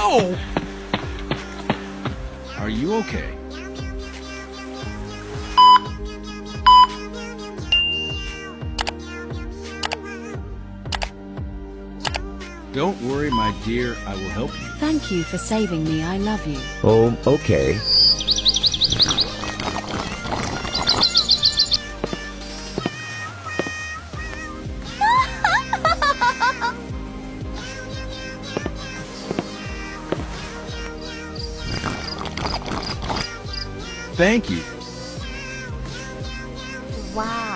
No! Are you okay? Don't worry, my dear. I will help you. Thank you for saving me. I love you. Oh, okay. Thank you. Wow.